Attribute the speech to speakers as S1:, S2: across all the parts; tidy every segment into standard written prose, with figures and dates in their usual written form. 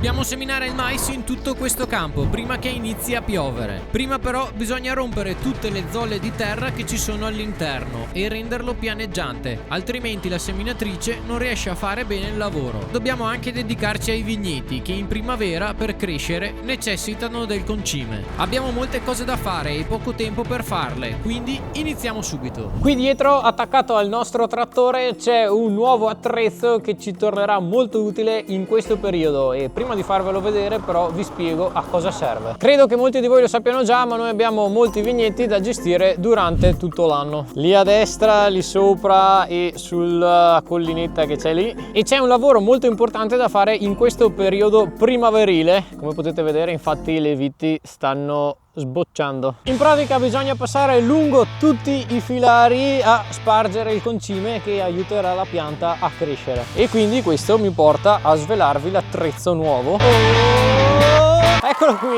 S1: Dobbiamo seminare il mais in tutto questo campo prima che inizi a piovere. Prima però bisogna rompere tutte le zolle di terra che ci sono all'interno e renderlo pianeggiante, altrimenti la seminatrice non riesce a fare bene il lavoro. Dobbiamo anche dedicarci ai vigneti che in primavera per crescere necessitano del concime. Abbiamo molte cose da fare e poco tempo per farle, quindi iniziamo subito. Qui dietro, attaccato al nostro trattore, c'è un nuovo attrezzo che ci tornerà molto utile in questo periodo e prima di farvelo vedere però vi spiego a cosa serve. Credo che molti di voi lo sappiano già, ma noi abbiamo molti vigneti da gestire durante tutto l'anno. Lì a destra, lì sopra e sulla collinetta che c'è lì. E c'è un lavoro molto importante da fare in questo periodo primaverile. Come potete vedere, infatti le viti stanno sbocciando. In pratica bisogna passare lungo tutti i filari a spargere il concime che aiuterà la pianta a crescere, e quindi questo mi porta a svelarvi l'attrezzo nuovo. Eccolo qui,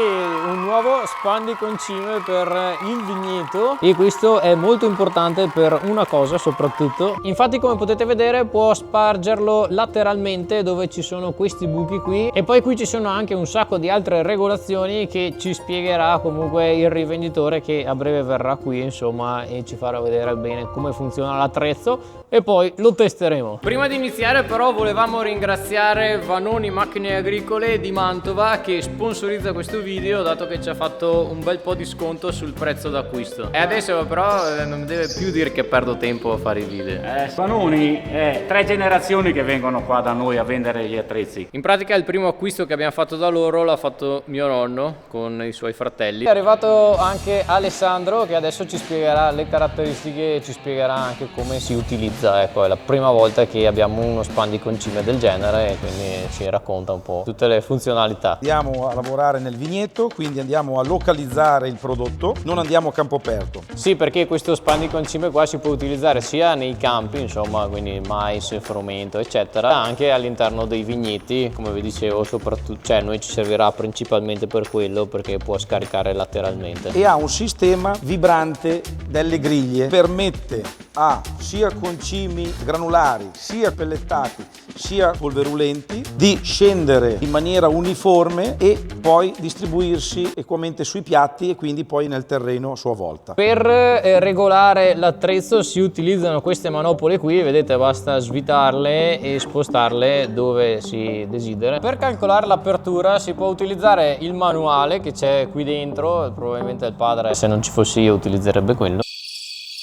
S1: un nuovo spandi concime per il vigneto, e questo è molto importante per una cosa soprattutto. Infatti, come potete vedere, può spargerlo lateralmente dove ci sono questi buchi qui, e poi qui ci sono anche un sacco di altre regolazioni che ci spiegherà comunque il rivenditore, che a breve verrà qui insomma e ci farà vedere bene come funziona l'attrezzo e poi lo testeremo. Prima di iniziare però volevamo ringraziare Vanoni Macchine Agricole di Mantova, che sponsorizza questo video, dato che ci ha fatto un bel po' di sconto sul prezzo d'acquisto. E adesso però non deve più dire che perdo tempo a fare i video.
S2: Vanoni è 3 generazioni che vengono qua da noi a vendere gli attrezzi.
S1: In pratica il primo acquisto che abbiamo fatto da loro l'ha fatto mio nonno con i suoi fratelli. È arrivato anche Alessandro, che adesso ci spiegherà le caratteristiche e ci spiegherà anche come si utilizza. Ecco, è la prima volta che abbiamo uno spandi concime del genere e quindi ci racconta un po' tutte le funzionalità.
S3: Andiamo a lavorare nel vigneto, quindi andiamo a localizzare il prodotto, non andiamo a campo aperto.
S1: Sì, perché questo spandi concime qua si può utilizzare sia nei campi, insomma, quindi mais, frumento, eccetera, anche all'interno dei vigneti, come vi dicevo, soprattutto, cioè noi ci servirà principalmente per quello, perché può scaricare lateralmente.
S3: E ha un sistema vibrante delle griglie, permette a sia concimi granulari, sia pellettati, sia polverulenti di scendere in maniera uniforme e poi distribuirsi equamente sui piatti e quindi poi nel terreno a sua volta.
S1: Per regolare l'attrezzo si utilizzano queste manopole qui, vedete, basta svitarle e spostarle dove si desidera. Per calcolare l'apertura si può utilizzare il manuale che c'è qui dentro, probabilmente il padre, se non ci fossi io, utilizzerebbe quello.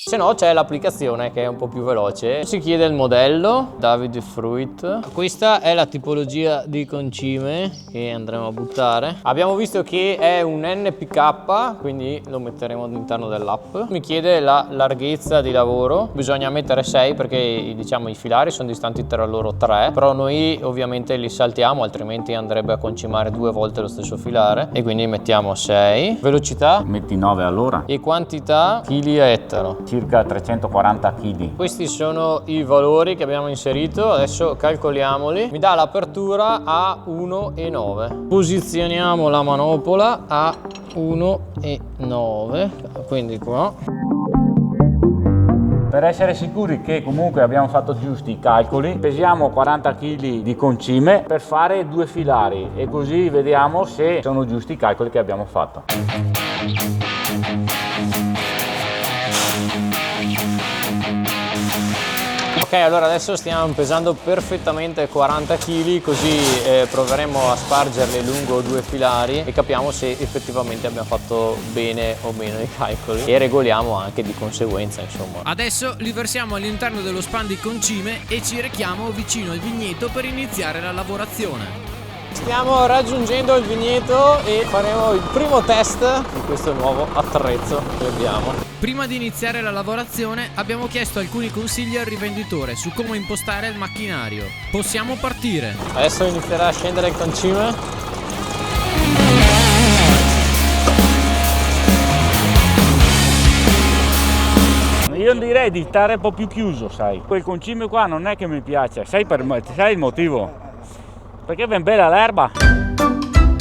S1: Se no c'è l'applicazione che è un po' più veloce. Si chiede il modello, David Fruit. Questa è la tipologia di concime che andremo a buttare. Abbiamo visto che è un NPK, quindi lo metteremo all'interno dell'app. Mi chiede la larghezza di lavoro, bisogna mettere 6 perché diciamo i filari sono distanti tra loro 3, però noi ovviamente li saltiamo, altrimenti andrebbe a concimare 2 volte lo stesso filare, e quindi mettiamo 6. Velocità?
S2: Metti 9 all'ora.
S1: E quantità? Chili a ettaro.
S2: Circa 340 kg.
S1: Questi sono i valori che abbiamo inserito, adesso calcoliamoli. Mi dà l'apertura a 1,9. Posizioniamo la manopola a 1,9, quindi qua.
S2: Per essere sicuri che comunque abbiamo fatto giusti i calcoli, pesiamo 40 kg di concime per fare 2 filari e così vediamo se sono giusti i calcoli che abbiamo fatto.
S1: Ok, allora adesso stiamo pesando perfettamente 40 kg, così proveremo a spargerli lungo 2 filari e capiamo se effettivamente abbiamo fatto bene o meno i calcoli, e regoliamo anche di conseguenza, insomma. Adesso li versiamo all'interno dello spandi concime e ci rechiamo vicino al vigneto per iniziare la lavorazione. Stiamo raggiungendo il vigneto e faremo il primo test di questo nuovo attrezzo che abbiamo. Prima di iniziare la lavorazione abbiamo chiesto alcuni consigli al rivenditore su come impostare il macchinario. Possiamo partire. Adesso inizierà a scendere il concime.
S2: Io direi di stare un po' più chiuso, sai. Quel concime qua non è che mi piace, sai il motivo? Perché ben bella l'erba.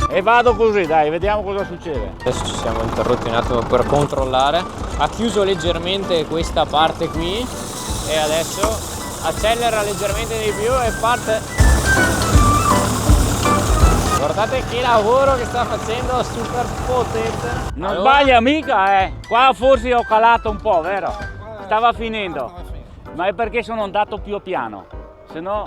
S2: E vado così, dai, vediamo cosa succede. Adesso ci siamo interrotti un attimo per controllare. Ha chiuso leggermente questa parte qui e adesso accelera leggermente di più e parte.
S4: Guardate che lavoro che sta facendo, super potente.
S2: Non sbaglia mica, eh. Qua forse ho calato un po', vero? Stava finendo. Ma è perché sono andato più piano. Se no...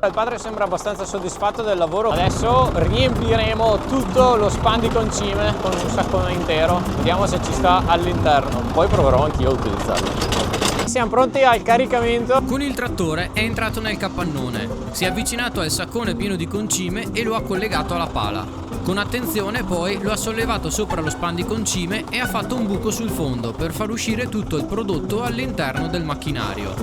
S4: Il padre sembra abbastanza soddisfatto del lavoro. Adesso riempiremo tutto lo span di concime con un saccone intero. Vediamo se ci sta all'interno. Poi proverò anch'io a utilizzarlo. Siamo pronti al caricamento.
S1: Con il trattore è entrato nel capannone, si è avvicinato al saccone pieno di concime e lo ha collegato alla pala. Con attenzione poi lo ha sollevato sopra lo span di concime e ha fatto un buco sul fondo per far uscire tutto il prodotto all'interno del macchinario.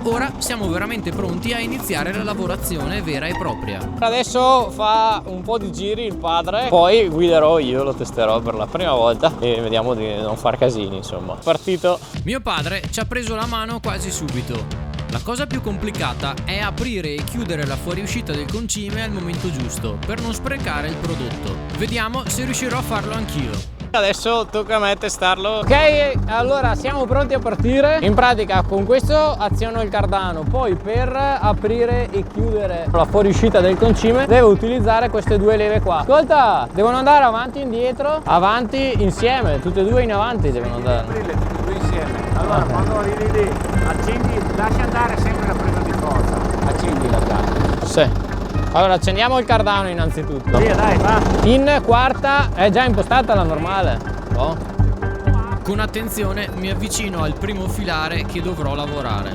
S1: Ora siamo veramente pronti a iniziare la lavorazione vera e propria.
S4: Adesso fa un po' di giri il padre, poi guiderò io, lo testerò per la prima volta e vediamo di non far casini, insomma. Partito.
S1: Mio padre ci ha preso la mano quasi subito. La cosa più complicata è aprire e chiudere la fuoriuscita del concime al momento giusto, per non sprecare il prodotto. Vediamo se riuscirò a farlo anch'io.
S4: Adesso tocca a me testarlo. Ok, allora siamo pronti a partire. In pratica con questo aziono il cardano, poi per aprire e chiudere la fuoriuscita del concime devo utilizzare queste due leve qua. Ascolta, devono andare avanti e indietro, avanti insieme, tutte e due in avanti devono andare.
S2: Tutte e due insieme. Allora quando arrivi lì, accendi, lascia andare sempre la presa di forza. Accendi la chiave.
S4: Sì. Allora accendiamo il cardano innanzitutto.
S2: Via, dai, va.
S4: In quarta è già impostata la normale. Oh.
S1: Con attenzione mi avvicino al primo filare che dovrò lavorare.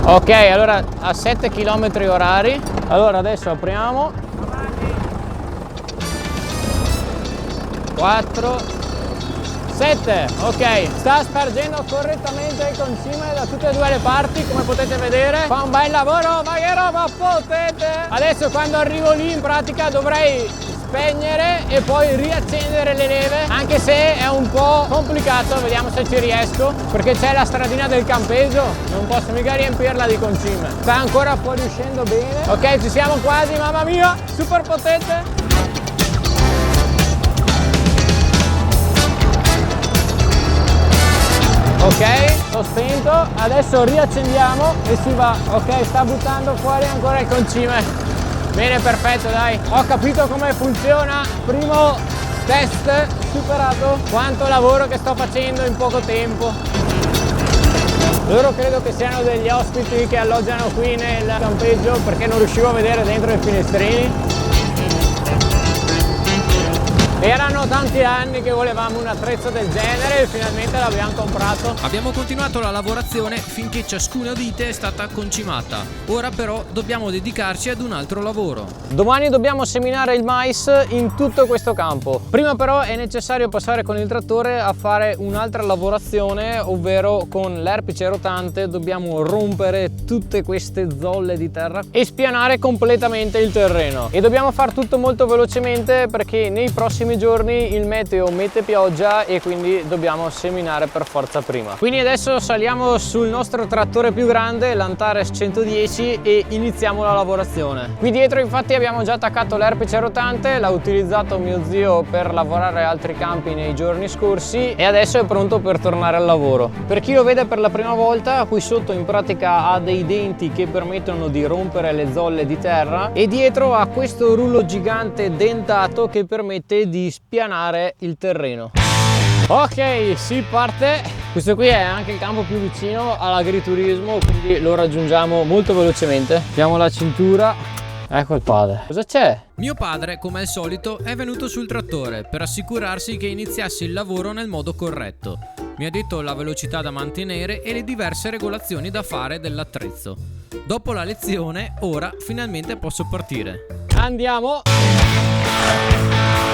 S4: Ok, allora a 7 km orari. Allora adesso apriamo. 4 7, ok, sta spargendo correttamente il concime da tutte e due le parti, come potete vedere. Fa un bel lavoro, ma che roba potente! Adesso quando arrivo lì in pratica dovrei spegnere e poi riaccendere le leve, anche se è un po' complicato, vediamo se ci riesco, perché c'è la stradina del campeggio, non posso mica riempirla di concime. Sta ancora fuoriuscendo bene. Ok, ci siamo quasi, mamma mia, super potente! Ok, l'ho spento, adesso riaccendiamo e si va. Ok, sta buttando fuori ancora il concime. Bene, perfetto, dai. Ho capito come funziona. Primo test superato. Quanto lavoro che sto facendo in poco tempo. Loro credo che siano degli ospiti che alloggiano qui nel campeggio, perché non riuscivo a vedere dentro i finestrini. Erano tanti anni che volevamo un attrezzo del genere e finalmente l'abbiamo comprato.
S1: Abbiamo continuato la lavorazione finché ciascuna dite è stata concimata. Ora però dobbiamo dedicarci ad un altro lavoro.
S4: Domani dobbiamo seminare il mais in tutto questo campo. Prima però è necessario passare con il trattore a fare un'altra lavorazione, ovvero con l'erpice rotante dobbiamo rompere tutte queste zolle di terra e spianare completamente il terreno. E dobbiamo fare tutto molto velocemente perché nei prossimi giorni il meteo mette pioggia e quindi dobbiamo seminare per forza prima. Quindi adesso saliamo sul nostro trattore più grande, l'Antares 110, e iniziamo la lavorazione. Qui dietro infatti abbiamo già attaccato l'erpice rotante, l'ha utilizzato mio zio per lavorare altri campi nei giorni scorsi e adesso è pronto per tornare al lavoro. Per chi lo vede per la prima volta, qui sotto in pratica ha dei denti che permettono di rompere le zolle di terra e dietro ha questo rullo gigante dentato che permette di spianare il terreno. Ok, si parte. Questo qui è anche il campo più vicino all'agriturismo, quindi lo raggiungiamo molto velocemente. Mettiamo la cintura. Ecco il padre. Cosa c'è?
S1: Mio padre, come al solito, è venuto sul trattore per assicurarsi che iniziasse il lavoro nel modo corretto. Mi ha detto la velocità da mantenere e le diverse regolazioni da fare dell'attrezzo. Dopo la lezione, ora finalmente posso partire.
S4: Andiamo!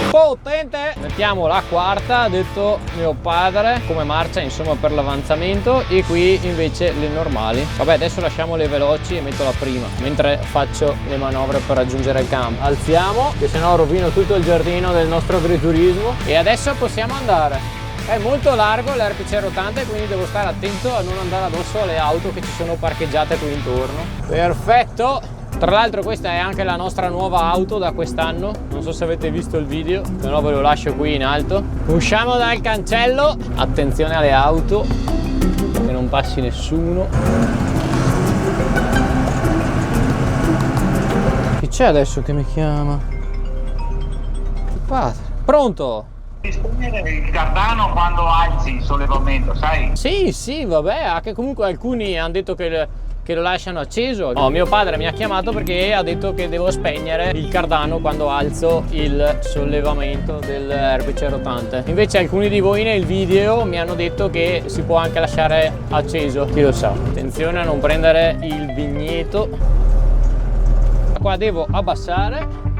S4: Potente! Mettiamo la quarta, ha detto mio padre, come marcia insomma per l'avanzamento, e qui invece le normali. Vabbè, adesso lasciamo le veloci e metto la prima mentre faccio le manovre per raggiungere il campo. Alziamo, che sennò rovino tutto il giardino del nostro agriturismo, e adesso possiamo andare. È molto largo l'erpice rotante, quindi devo stare attento a non andare addosso alle auto che ci sono parcheggiate qui intorno. Perfetto! Tra l'altro questa è anche la nostra nuova auto da quest'anno, non so se avete visto il video, se no ve lo lascio qui in alto. Usciamo dal cancello, attenzione alle auto, che non passi nessuno. c'è adesso che mi chiama? Padre. Pronto?
S2: Il cardano quando alzi il sollevamento, sai?
S4: Sì, vabbè, anche comunque alcuni hanno detto che lo lasciano acceso. No, mio padre mi ha chiamato perché ha detto che devo spegnere il cardano quando alzo il sollevamento dell'erpice rotante. Invece alcuni di voi nel video mi hanno detto che si può anche lasciare acceso, chi lo sa. Attenzione a non prendere il vigneto. Qua devo abbassare.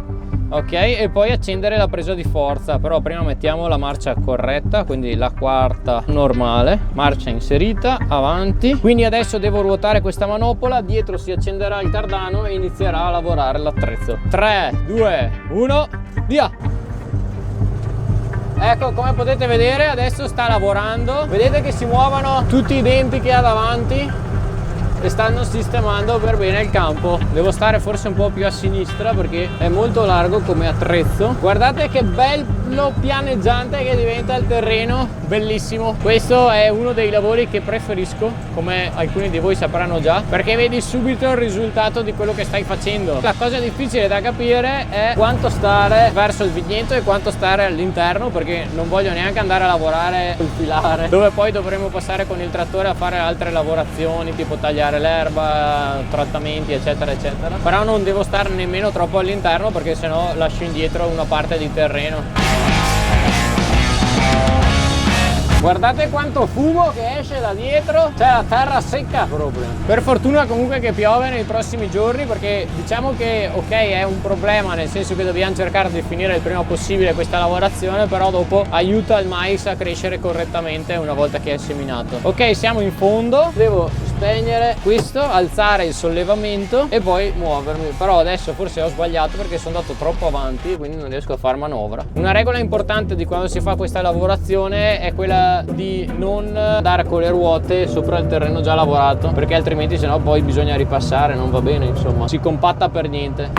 S4: Ok, e poi accendere la presa di forza, però prima mettiamo la marcia corretta, quindi la quarta normale, marcia inserita, avanti. Quindi adesso devo ruotare questa manopola, dietro si accenderà il cardano e inizierà a lavorare l'attrezzo. 3, 2, 1, via! Ecco, come potete vedere adesso sta lavorando, vedete che si muovono tutti i denti che ha davanti e stanno sistemando per bene il campo. Devo stare forse un po' più a sinistra perché è molto largo come attrezzo. Guardate che bello pianeggiante che diventa il terreno, bellissimo. Questo è uno dei lavori che preferisco, come alcuni di voi sapranno già, perché vedi subito il risultato di quello che stai facendo. La cosa difficile da capire è quanto stare verso il vigneto e quanto stare all'interno, perché non voglio neanche andare a lavorare sul filare, dove poi dovremo passare con il trattore a fare altre lavorazioni, tipo tagliare l'erba, trattamenti eccetera eccetera, però non devo stare nemmeno troppo all'interno perché sennò lascio indietro una parte di terreno. Guardate quanto fumo che esce da dietro, c'è la terra secca proprio. Per fortuna comunque che piove nei prossimi giorni, perché diciamo che ok è un problema, nel senso che dobbiamo cercare di finire il prima possibile questa lavorazione, però dopo aiuta il mais a crescere correttamente una volta che è seminato. Ok, siamo in fondo, devo spegnere questo, alzare il sollevamento e poi muovermi, però adesso forse ho sbagliato perché sono andato troppo avanti, quindi non riesco a far manovra. Una regola importante di quando si fa questa lavorazione è quella di non andare con le ruote sopra il terreno già lavorato, perché altrimenti sennò poi bisogna ripassare, non va bene, insomma, si compatta per niente.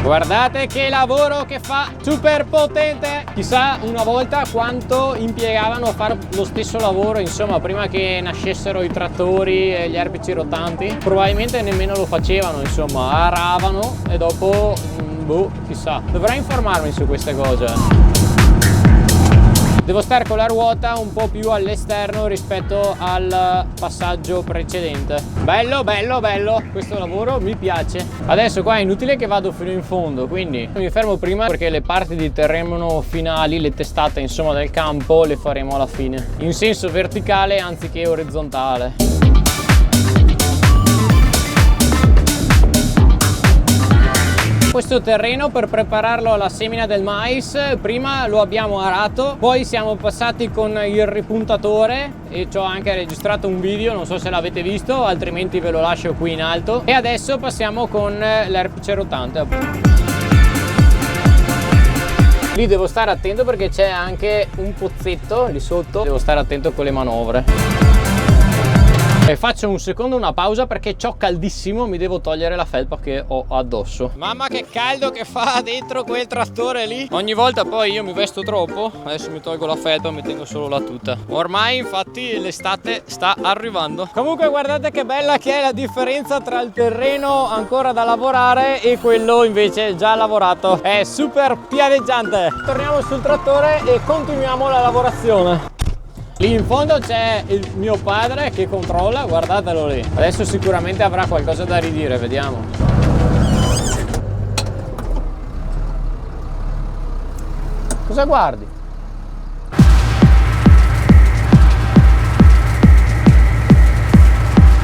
S4: Guardate che lavoro che fa, super potente. Chissà una volta quanto impiegavano a fare lo stesso lavoro, insomma, prima che nascessero i trattori e gli erpici rotanti. Probabilmente nemmeno lo facevano, insomma, aravano e dopo boh, chissà. Dovrei informarmi su queste cose. Devo stare con la ruota un po' più all'esterno rispetto al passaggio precedente. Bello, bello, bello, questo lavoro mi piace. Adesso qua è inutile che vado fino in fondo, quindi mi fermo prima perché le parti di terreno finali, le testate insomma del campo, le faremo alla fine, in senso verticale anziché orizzontale. Questo terreno per prepararlo alla semina del mais, prima lo abbiamo arato, poi siamo passati con il ripuntatore e ci ho anche registrato un video, non so se l'avete visto, altrimenti ve lo lascio qui in alto, e adesso passiamo con l'erpice rotante. Lì devo stare attento perché c'è anche un pozzetto lì sotto, devo stare attento con le manovre. E faccio un secondo una pausa perché c'ho caldissimo, mi devo togliere la felpa che ho addosso. Mamma che caldo che fa dentro quel trattore lì. Ogni volta poi io mi vesto troppo, adesso mi tolgo la felpa e mi tengo solo la tuta. Ormai infatti l'estate sta arrivando. Comunque guardate che bella che è la differenza tra il terreno ancora da lavorare e quello invece già lavorato. È super pianeggiante. Torniamo sul trattore e continuiamo la lavorazione. Lì in fondo c'è il mio padre che controlla, guardatelo lì. Adesso sicuramente avrà qualcosa da ridire, vediamo. Cosa guardi?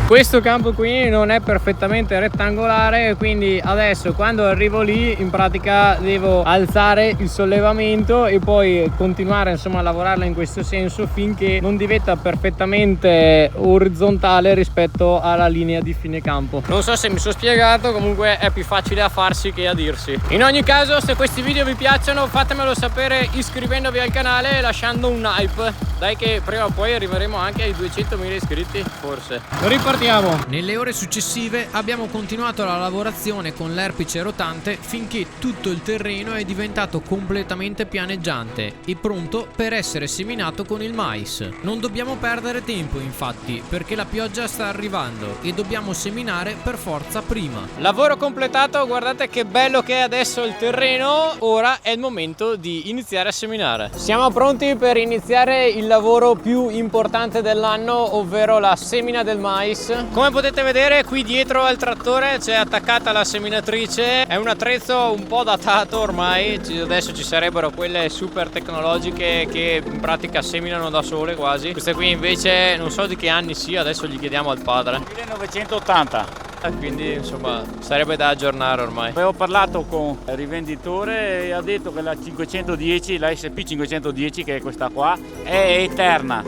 S4: Questo campo qui non è perfettamente rettangolare, quindi adesso quando arrivo lì in pratica devo alzare il sollevamento e poi continuare insomma a lavorarla in questo senso finché non diventa perfettamente orizzontale rispetto alla linea di fine campo. Non so se mi sono spiegato, comunque è più facile a farsi che a dirsi. In ogni caso, se questi video vi piacciono fatemelo sapere iscrivendovi al canale e lasciando un like. Dai che prima o poi arriveremo anche ai 200.000 iscritti, forse. Non Partiamo!
S1: Nelle ore successive abbiamo continuato la lavorazione con l'erpice rotante finché tutto il terreno è diventato completamente pianeggiante e pronto per essere seminato con il mais. Non dobbiamo perdere tempo infatti, perché la pioggia sta arrivando e dobbiamo seminare per forza prima.
S4: Lavoro completato, guardate che bello che è adesso il terreno. Ora è il momento di iniziare a seminare. Siamo pronti per iniziare il lavoro più importante dell'anno, ovvero la semina del mais. Come potete vedere qui dietro al trattore c'è attaccata la seminatrice. È un attrezzo un po' datato ormai, adesso ci sarebbero quelle super tecnologiche che in pratica seminano da sole quasi. Queste qui invece non so di che anni sia, adesso gli chiediamo al padre.
S2: 1980.
S4: Quindi insomma sarebbe da aggiornare ormai.
S2: Avevo parlato con il rivenditore e ha detto che la 510, la SP 510, che è questa qua, è eterna.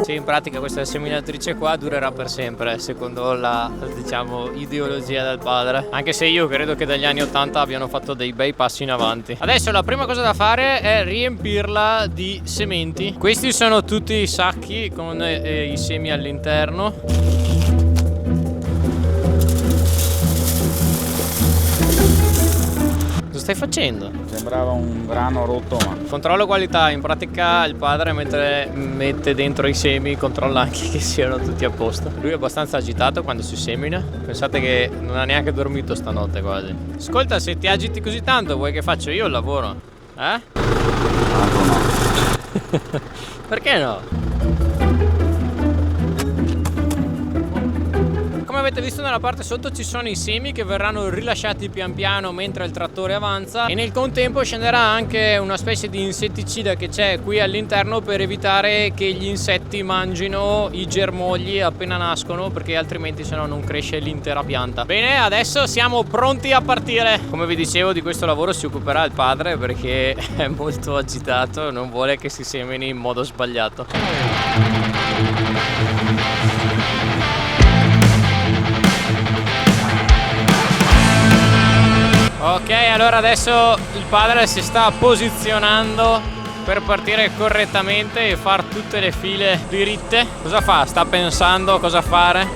S4: Sì, in pratica questa seminatrice qua durerà per sempre, secondo la, diciamo, ideologia del padre. Anche se io credo che dagli anni 80 abbiano fatto dei bei passi in avanti. Adesso la prima cosa da fare è riempirla di sementi. Questi sono tutti i sacchi con i semi all'interno. Cosa stai facendo?
S2: Sembrava un grano rotto, ma
S4: Controllo qualità, in pratica il padre mentre mette dentro i semi controlla anche che siano tutti a posto. Lui è abbastanza agitato quando si semina, pensate che non ha neanche dormito stanotte quasi. Ascolta, se ti agiti così tanto vuoi che faccio io il lavoro? Eh?
S2: tanto no.
S4: Perché no? Come avete visto nella parte sotto ci sono i semi che verranno rilasciati pian piano mentre il trattore avanza, e nel contempo scenderà anche una specie di insetticida che c'è qui all'interno per evitare che gli insetti mangino i germogli appena nascono, perché altrimenti sennò non cresce l'intera pianta. Bene, adesso siamo pronti a partire. Come vi dicevo, di questo lavoro si occuperà il padre perché è molto agitato e non vuole che si semini in modo sbagliato. Ok, allora adesso il padre si sta posizionando per partire correttamente e far tutte le file diritte. Cosa fa? Sta pensando cosa fare?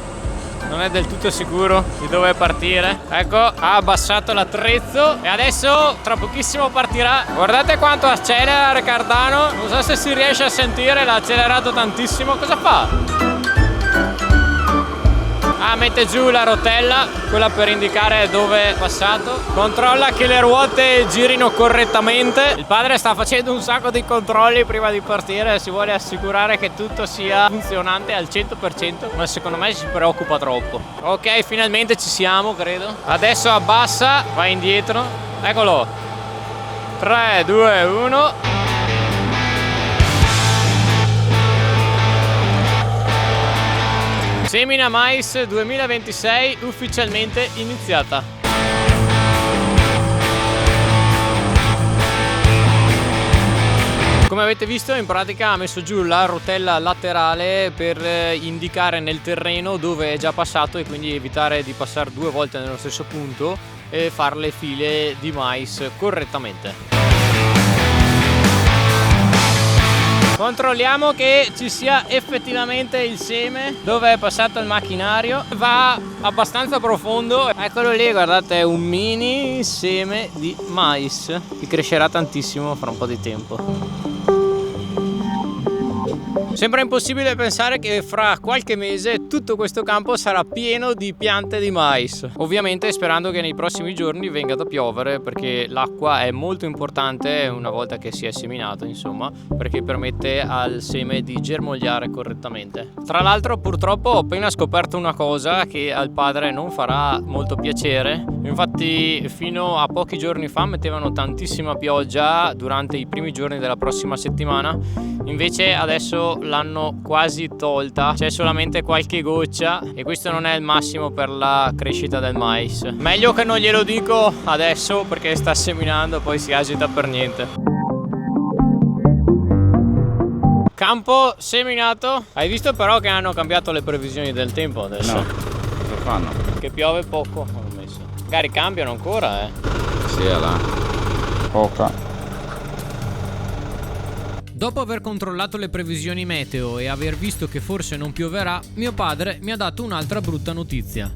S4: Non è del tutto sicuro di dove partire. Ecco, ha abbassato l'attrezzo e adesso tra pochissimo partirà. Guardate quanto accelera Ricardano. Non so se si riesce a sentire, l'ha accelerato tantissimo. Cosa fa? Ah, mette giù la rotella, quella per indicare dove è passato. Controlla che le ruote girino correttamente. Il padre sta facendo un sacco di controlli prima di partire, si vuole assicurare che tutto sia funzionante al 100%, ma secondo me si preoccupa troppo. Ok, finalmente ci siamo, credo. Adesso abbassa, va indietro. Eccolo. 3, 2, 1. Semina Mais 2026 ufficialmente iniziata. Come avete visto, in pratica ha messo giù la rotella laterale per indicare nel terreno dove è già passato e quindi evitare di passare due volte nello stesso punto e fare le file di mais correttamente. Controlliamo che ci sia effettivamente il seme dove è passato il macchinario. Va abbastanza profondo. Eccolo lì, guardate, è un mini seme di mais che crescerà tantissimo fra un po' di tempo. Sembra impossibile pensare che fra qualche mese tutto questo campo sarà pieno di piante di mais. Ovviamente sperando che nei prossimi giorni venga da piovere, perché l'acqua è molto importante una volta che si è seminato, insomma, perché permette al seme di germogliare correttamente. Tra l'altro, purtroppo ho appena scoperto una cosa che al padre non farà molto piacere. Infatti fino a pochi giorni fa mettevano tantissima pioggia durante i primi giorni della prossima settimana, invece adesso l'hanno quasi tolta, c'è solamente qualche goccia e questo non è il massimo per la crescita del mais. Meglio che non glielo dico adesso perché sta seminando, poi si agita per niente. Campo seminato. Hai visto però che hanno cambiato le previsioni del tempo adesso?
S2: No, cosa fanno?
S4: Che piove poco, hanno messo. Magari cambiano ancora,
S2: Sì, là. Poca.
S1: Dopo aver controllato le previsioni meteo e aver visto che forse non pioverà, mio padre mi ha dato un'altra brutta notizia.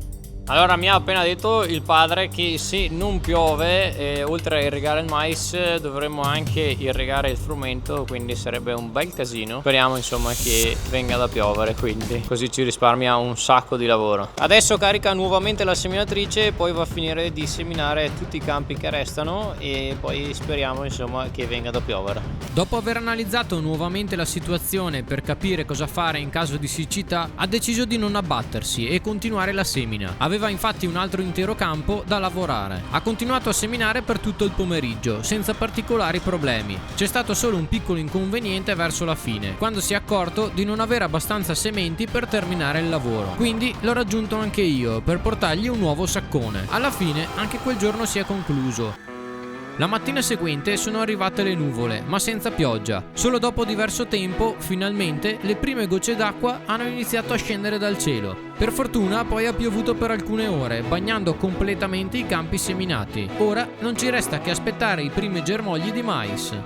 S4: Allora, mi ha appena detto il padre che se non piove, oltre a irrigare il mais, dovremmo anche irrigare il frumento, quindi sarebbe un bel casino. Speriamo insomma che venga da piovere, quindi così ci risparmia un sacco di lavoro. Adesso carica nuovamente la seminatrice, poi va a finire di seminare tutti i campi che restano e poi speriamo insomma che venga da piovere.
S1: Dopo aver analizzato nuovamente la situazione per capire cosa fare in caso di siccità, ha deciso di non abbattersi e continuare la semina. Aveva infatti un altro intero campo da lavorare. Ha continuato a seminare per tutto il pomeriggio, senza particolari problemi. C'è stato solo un piccolo inconveniente verso la fine, quando si è accorto di non avere abbastanza sementi per terminare il lavoro. Quindi l'ho raggiunto anche io per portargli un nuovo saccone. Alla fine anche quel giorno si è concluso. La mattina seguente sono arrivate le nuvole, ma senza pioggia. Solo dopo diverso tempo, finalmente, le prime gocce d'acqua hanno iniziato a scendere dal cielo. Per fortuna poi ha piovuto per alcune ore, bagnando completamente i campi seminati. Ora non ci resta che aspettare i primi germogli di mais.